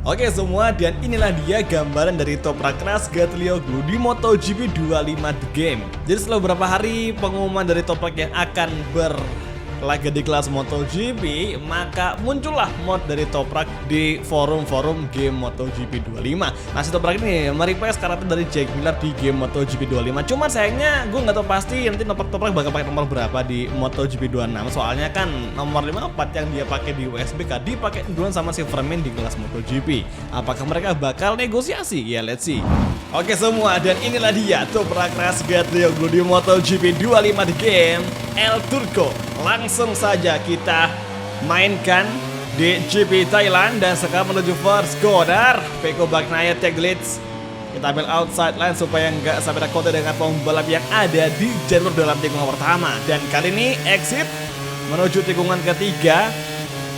Oke semua, dan inilah dia gambaran dari Toprak Razgatlioglu di MotoGP 25 The Game. Jadi setelah beberapa hari pengumuman dari Toprak yang akan berlaga di kelas MotoGP, maka muncullah mod dari Toprak di forum-forum game MotoGP 25. Nah, si Toprak ini merequest karakter dari Jack Miller di game MotoGP 25. Cuma sayangnya gue nggak tahu pasti nanti Toprak bakal pakai nomor berapa di MotoGP 26. Soalnya kan nomor 54 yang dia pakai di USBK dipakai duluan sama si Vermin di kelas MotoGP. Apakah mereka bakal negosiasi? Ya, let's see. Oke semua, dan inilah dia Toprak Razgatlioglu di MotoGP 25 The Game El Turco. Langsung saja kita mainkan di GP Thailand dan sekarang menuju first corner. Pecco Bagnaia take the lead. Kita ambil outside line supaya nggak sampai ada kontak dengan pembalap yang ada di jalur dalam tikungan pertama. Dan kali ini exit menuju tikungan ketiga.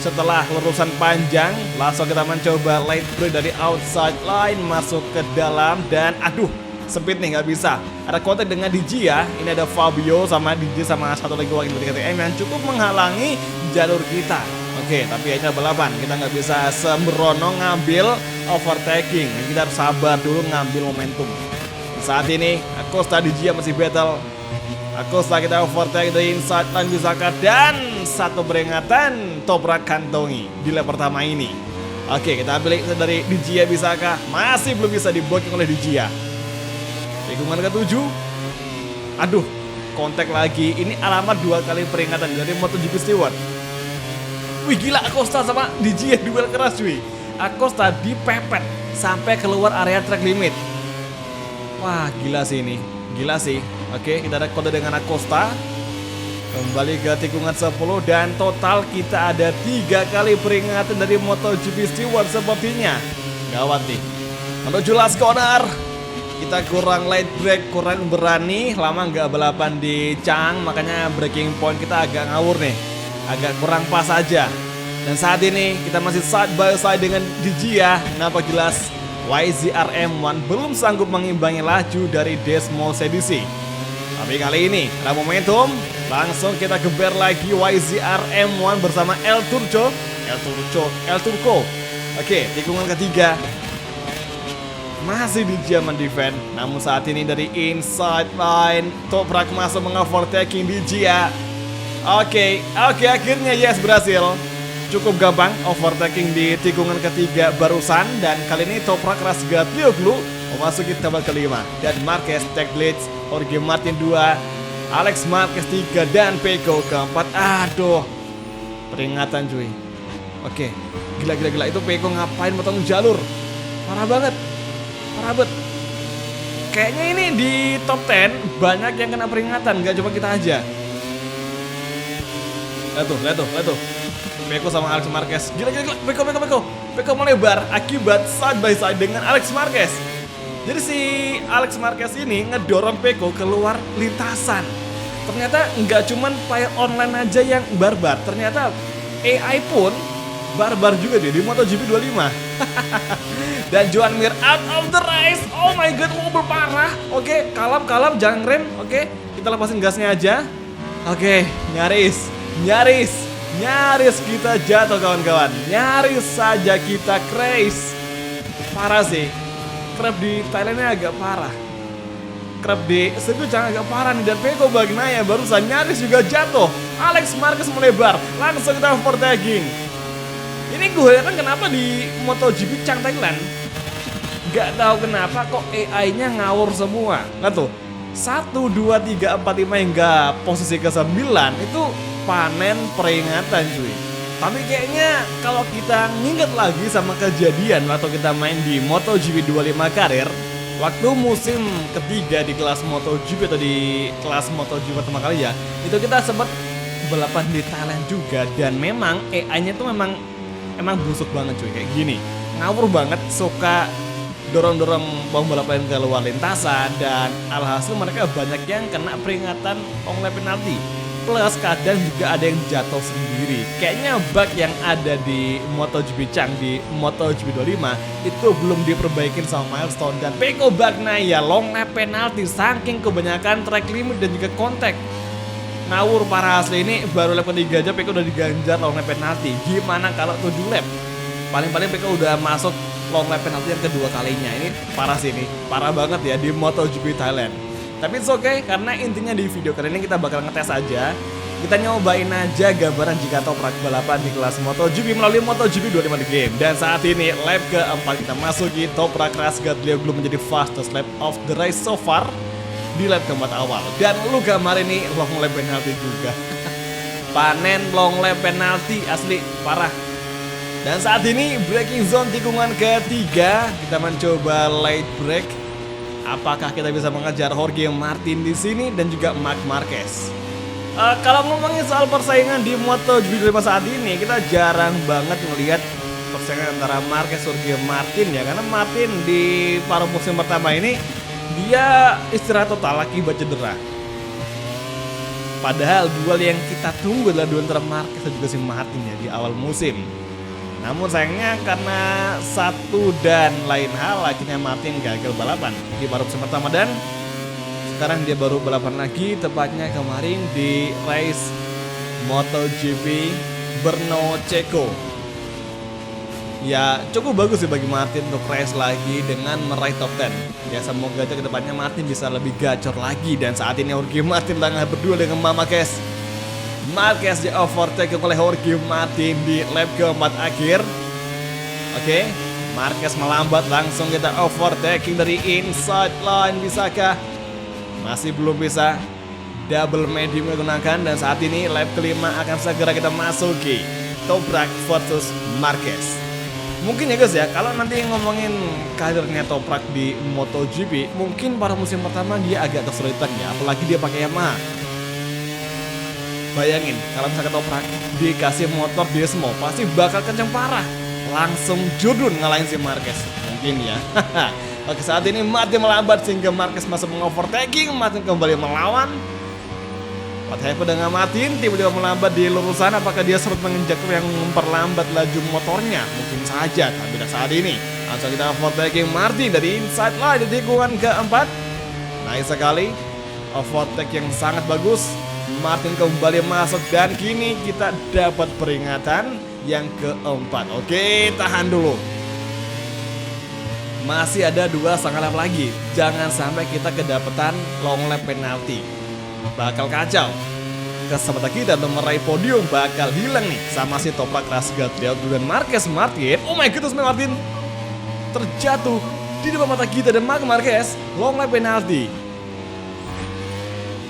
Setelah lurusan panjang, langsung kita mencoba light break dari outside line masuk ke dalam dan aduh, sempit nih, nggak bisa. Ada kontak dengan DJ ya. Ini ada Fabio sama DJ sama satu lagi wakil KTM yang cukup menghalangi jalur kita. Oke, tapi akhirnya balapan kita nggak bisa sembrono ngambil overtaking. Kita harus sabar dulu ngambil momentum. Saat ini Acosta DJ masih battle. Acosta kita overtake dari inside line bisakah, dan satu peringatan Toprak kantongi di lap pertama ini. Oke, kita ambil dari DJ bisakah, masih belum bisa diblocking oleh DJ. Tikungan ke-7. Aduh, kontak lagi. Ini alamat 2 kali peringatan dari MotoGP Steward. Wih, gila, Acosta sama DJ duel keras cuy. Acosta dipepet sampai keluar area track limit. Wah, gila sih ini. Gila sih. Oke, kita ada kode dengan Acosta. Kembali ke tikungan 10 dan total kita ada 3 kali peringatan dari MotoGP Steward sepertinya. Gawat nih. Menuju last corner. Kita kurang light break, kurang berani, lama nggak balapan di Chang, makanya breaking point kita agak ngawur nih, agak kurang pas aja. Dan saat ini kita masih side by side dengan DJ ya. Nampak jelas YZR-M1 belum sanggup mengimbangi laju dari Desmo Sedisi. Tapi kali ini ada momentum, langsung kita geber lagi YZR-M1 bersama El Turco. Oke, tikungan ketiga. Masih di zaman defend, namun saat ini dari inside line Toprak masuk mengovertaking di Gia. Oke, akhirnya yes, berhasil. Cukup gampang overtaking di tikungan ketiga barusan, dan kali ini Toprak Razgatlioglu memasuki tabel kelima dan Marquez take lead, Jorge Martin 2, Alex Marquez 3 dan Pecco keempat. Aduh, peringatan cuy. Oke, gila itu Pecco ngapain potong jalur? Parah banget. Kayaknya ini di top 10 banyak yang kena peringatan, gak cuma kita aja. Lihat tuh. Pecco sama Alex Marquez. Gila. Pecco melebar akibat side by side dengan Alex Marquez. Jadi si Alex Marquez ini ngedorong Pecco keluar lintasan. Ternyata nggak cuman player online aja yang barbar. Ternyata AI pun barbar juga dia di MotoGP 25. Dan Joan Mir out of the race. Oh my god, mobil parah. Oke, kalem, jangan rem. Oke, kita lepasin gasnya aja. Oke, nyaris kita jatuh kawan-kawan. Nyaris saja kita crash. Parah sih. Krep di Thailandnya agak parah. Krep di sirkuit agak parah nih. Dan Pecco Bagnaia barusan nyaris juga jatuh. Alex Marquez melebar. Langsung kita overtaking. Ini gue heran kenapa di MotoGP Chang Thailand gak tahu kenapa kok AI-nya ngawur semua. Nah tuh 1, 2, 3, 4, 5 hingga posisi ke-9 itu panen peringatan cuy. Tapi kayaknya kalau kita nginget lagi sama kejadian waktu kita main di MotoGP 25 karir, waktu musim ketiga di kelas MotoGP atau di kelas MotoGP pertama kali ya, itu kita sempat balapan di Thailand juga. Dan memang AI-nya tuh emang busuk banget cuy, kayak gini. Ngawur banget, suka dorong-dorong pembalap lain ke luar lintasan, dan alhasil mereka banyak yang kena peringatan oleh penalti. Plus kadang juga ada yang jatuh sendiri. Kayaknya bug yang ada di MotoGP Chang di MotoGP 25 itu belum diperbaikin sama Milestone. Dan Pecco Bagnaia long lap penalti saking kebanyakan track limit dan juga kontak. Ngawur para asli ini, baru lap ketiga aja Pecco udah diganjar long lap penalti. Gimana kalau 7 lap? Paling-paling Pecco udah masuk long lap penalti yang kedua kalinya. Ini parah sih, ini parah banget ya di MotoGP Thailand. Tapi it's okay, karena intinya di video kali ini kita bakal ngetes aja. Kita nyobain aja gambaran jika toprak balapan di kelas MotoGP melalui MotoGP 25 The Game. Dan saat ini lap keempat kita masuki toprak Razgatlioglu belum menjadi fastest lap of the race so far di lap keempat awal. Dan lu gambar ini long lap penalti juga. Panen long lap penalti asli parah. Dan saat ini braking zone tikungan ketiga, kita mencoba late break. Apakah kita bisa mengejar Jorge Martin di sini dan juga Marc Marquez? Kalau ngomongin soal persaingan di MotoGP 25 saat ini, kita jarang banget melihat persaingan antara Marquez Jorge Martin ya, karena Martin di paruh musim pertama ini dia istirahat total akibat cedera. Padahal duel yang kita tunggu adalah duel antara Marquez dan juga si Martin ya di awal musim. Namun sayangnya karena satu dan lain hal akhirnya Martin gagal balapan di paruh musim pertama dan sekarang dia baru balapan lagi, tepatnya kemarin di race MotoGP Brno Ceko. Ya cukup bagus sih bagi Martin untuk race lagi dengan meraih top 10. Ya semoga aja kedepannya Martin bisa lebih gacor lagi. Dan saat ini Jorge Martin tengah berdua dengan Marquez. Marquez di overtake oleh Jorge Martin di lap keempat akhir. Oke, Marquez melambat, langsung kita overtaking dari inside line. Bisakah? Masih belum bisa. Double medium digunakan dan saat ini lap kelima akan segera kita masuki Toprak versus Marquez. Mungkin ya guys ya, kalau nanti ngomongin karirnya Toprak di MotoGP, mungkin pada musim pertama dia agak kesulitan ya, apalagi dia pakai Yamaha. Bayangin kalau misalnya Toprak dikasih motor Desmo pasti bakal kenceng parah. Langsung judun ngalahin si Marquez. Mungkin ya. Oke, saat ini Martin melambat sehingga Marquez masuk mengovertaking. Martin kembali melawan. What happened dengan Martin? Tiba-tiba melambat di lurusan. Apakah dia sempat menginjak yang memperlambat laju motornya? Mungkin saja. Tapi saat ini langsung kita overtaking Martin dari inside line di tikungan keempat. Nice sekali. Overtake yang sangat bagus. Martin kembali masuk dan kini kita dapat peringatan yang keempat. Oke, tahan dulu. Masih ada 2 setengah lap lagi. Jangan sampai kita kedapetan long lap penalti. Bakal kacau. Kesempatan kita untuk meraih podium bakal hilang nih sama si Toprak Razgatlioglu dan Marquez Martin. Oh my goodness, Martin terjatuh di depan mata kita dan Marc Marquez long lap penalti.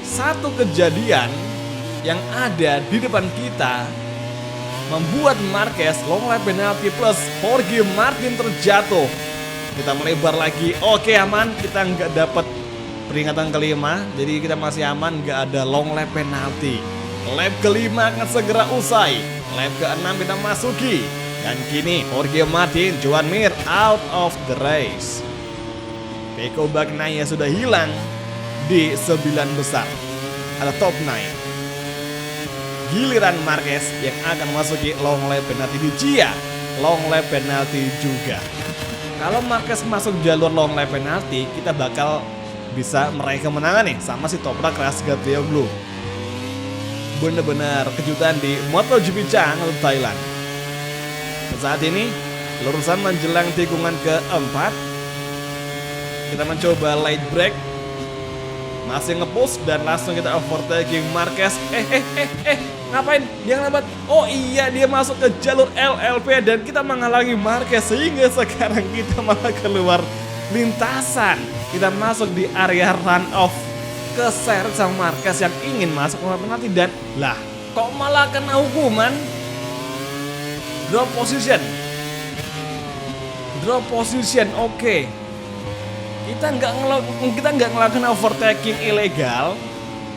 Satu kejadian yang ada di depan kita membuat Marquez long lap penalti plus Jorge Martin terjatuh. Kita melebar lagi. Oke, aman, kita nggak dapat peringatan kelima, jadi kita masih aman, nggak ada long lap penalti. Lap kelima akan segera usai. Lap keenam kita masuki dan kini Jorge Martin, Joan Mir out of the race. Pecco Bagnaia sudah hilang di 9 besar atau top 9. Giliran Marquez yang akan masuki long lap penalti di Gia. Long lap penalti juga. Kalau Marquez masuk jalur long lap penalti, kita bakal bisa meraih kemenangan nih sama si Toprak Razgatlioglu. Bener-bener kejutan di MotoGP Chang'an Thailand. Saat ini lurusan menjelang tikungan keempat. Kita mencoba light break. Masih ngepush dan langsung kita overtaking Marquez. Ngapain? Dia ngelambat. Oh iya, dia masuk ke jalur LLP dan kita menghalangi Marquez sehingga sekarang kita malah keluar lintasan. Kita masuk di area run off, keseret sama Marquez yang ingin masuk ke penalti dan lah kok malah kena hukuman drop position. Oke. Kita nggak ngelakuin overtaking ilegal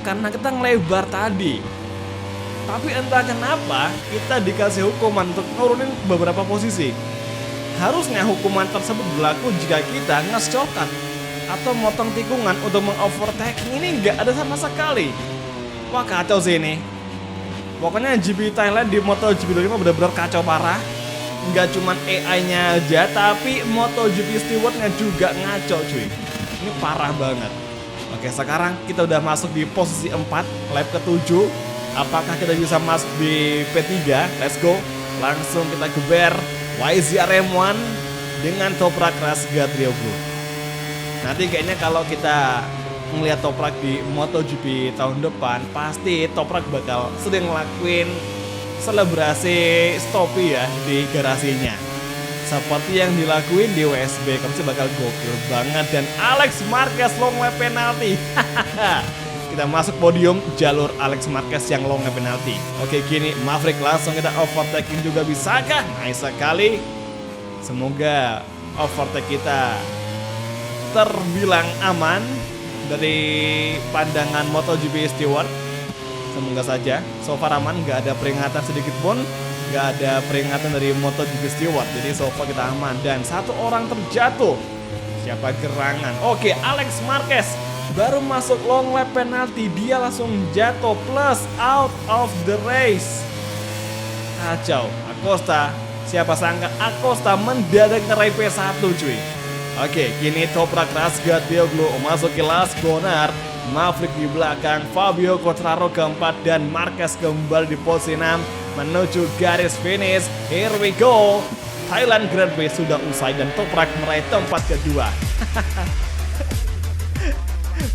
karena kita ngelebar tadi. Tapi entah kenapa kita dikasih hukuman untuk nurunin beberapa posisi. Harusnya hukuman tersebut berlaku jika kita nge-shortcut atau motong tikungan untuk mengovertaking. Ini nggak ada sama sekali. Wah, kacau sih ini. Pokoknya GP Thailand di MotoGP 25 benar-benar kacau parah. Nggak cuma AI-nya aja, tapi MotoGP stewardnya juga ngaco cuy. Ini parah banget. Oke, sekarang kita udah masuk di posisi 4, lap ke-7. Apakah kita bisa masuk di P3? Let's go. Langsung kita geber YZR-M1. dengan Toprak Razgat Ryogo. Nanti kayaknya kalau kita ngelihat Toprak di MotoGP tahun depan, pasti Toprak bakal sering ngelakuin selebrasi stopi ya di garasinya. Seperti yang dilakuin di WSB, kamu sih bakal gokil banget. Dan Alex Marquez long lap penalti. Kita masuk podium jalur Alex Marquez yang long lap penalti. Oke, gini Maverick langsung kita overtaking juga, bisakah? Nice sekali. Semoga overtake kita terbilang aman dari pandangan MotoGP Steward. Semoga saja. So far aman, gak ada peringatan sedikit pun. Gak ada peringatan dari MotoGP Steward. Jadi so far kita aman. Dan satu orang terjatuh. Siapa gerangan? Oke, Alex Marquez baru masuk long lap penalti, dia langsung jatuh plus out of the race. Kacau. Acosta, siapa sangka Acosta mendadak ngerai P1 cuy. Oke, kini Toprak Razgat Ryogo memasuki last corner. Maverick di belakang, Fabio Quartararo keempat, dan Marquez kembali di posisi 6 menuju garis finish. Here we go. Thailand Grand Prix sudah usai dan Toprak meraih tempat kedua.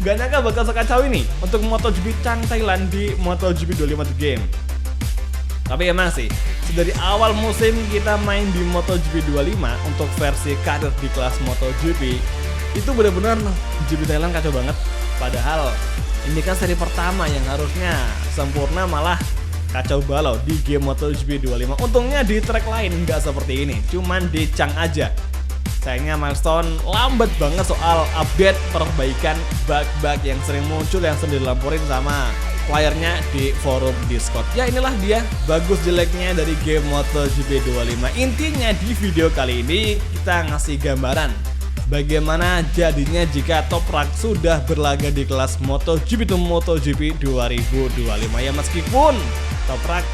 Gak nyangka bakal sekacau ini untuk MotoGP Chang Thailand di MotoGP 25 The Game. Tapi emang sih, dari awal musim kita main di MotoGP 25 untuk versi karir di kelas MotoGP, itu benar-benar GP Thailand kacau banget. Padahal ini kan seri pertama yang harusnya sempurna, malah kacau balau di game MotoGP 25. Untungnya di track lain nggak seperti ini, cuman di Chang aja. Sayangnya Milestone lambat banget soal update perbaikan bug-bug yang sering muncul, yang sering dilamporin sama playernya di forum Discord. Ya inilah dia bagus jeleknya dari game MotoGP 25. Intinya di video kali ini kita ngasih gambaran bagaimana jadinya jika Toprak sudah berlaga di kelas MotoGP to MotoGP 2025. Ya meskipun Toprak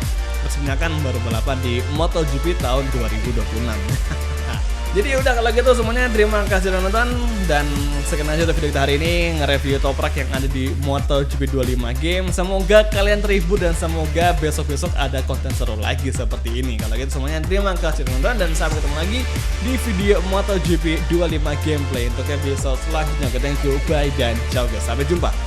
resminya kan baru balapan di MotoGP tahun 2026. Jadi udah kalau gitu semuanya, terima kasih sudah nonton. Dan sekian aja video kita hari ini nge-review Toprak yang ada di MotoGP 25 game. Semoga kalian terhibur dan semoga besok-besok ada konten seru lagi seperti ini. Kalau gitu semuanya terima kasih sudah nonton dan sampai ketemu lagi di video MotoGP 25 gameplay untuk episode selanjutnya. Thank you, bye dan ciao guys, sampai jumpa.